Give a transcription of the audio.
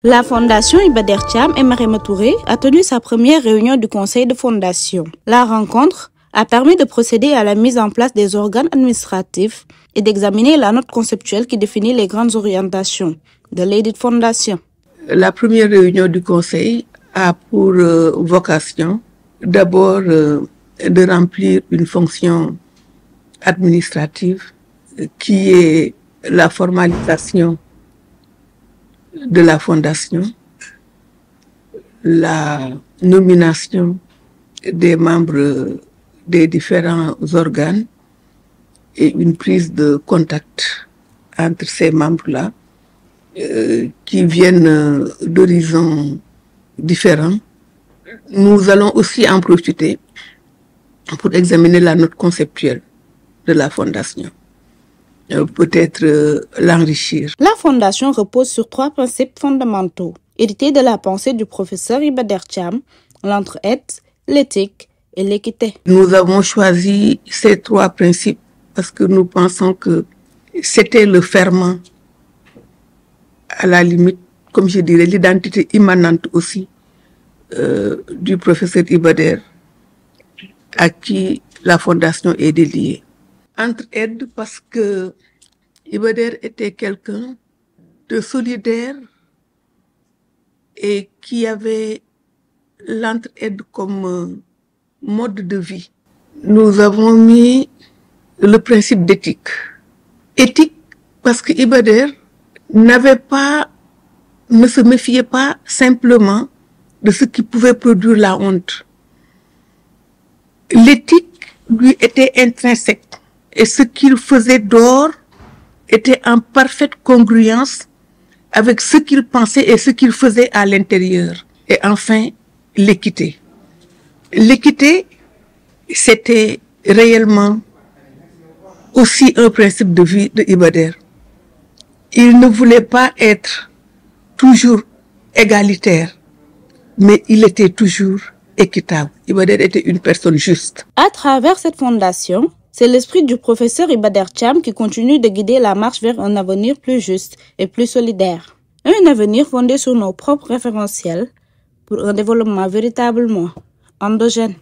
La Fondation Iba Der Thiam et Mariama Touré a tenu sa première réunion du conseil de fondation. La rencontre a permis de procéder à la mise en place des organes administratifs et d'examiner la note conceptuelle qui définit les grandes orientations de l'édite fondation. La première réunion du conseil a pour vocation d'abord de remplir une fonction administrative qui est la formalisation de la fondation, la nomination des membres des différents organes et une prise de contact entre ces membres-là qui viennent d'horizons différents. Nous allons aussi en profiter pour examiner la note conceptuelle de la fondation. Peut-être l'enrichir. La fondation repose sur 3 principes fondamentaux, hérités de la pensée du professeur Iba Der Thiam, l'entraide, l'éthique et l'équité. Nous avons choisi ces 3 principes parce que nous pensons que c'était le ferment, à la limite, comme je dirais, l'identité immanente aussi du professeur Iba Der, à qui la fondation est dédiée. Entraide parce que Iba Der était quelqu'un de solidaire et qui avait l'entraide comme mode de vie. Nous avons mis le principe d'éthique. Éthique parce que Iba Der ne se méfiait pas simplement de ce qui pouvait produire la honte. L'éthique lui était intrinsèque. Et ce qu'il faisait dehors était en parfaite congruence avec ce qu'il pensait et ce qu'il faisait à l'intérieur. Et enfin, l'équité. L'équité, c'était réellement aussi un principe de vie de Iba Der. Il ne voulait pas être toujours égalitaire, mais il était toujours équitable. Iba Der était une personne juste. À travers cette fondation, c'est l'esprit du professeur Iba Der Thiam qui continue de guider la marche vers un avenir plus juste et plus solidaire. Un avenir fondé sur nos propres référentiels pour un développement véritablement endogène.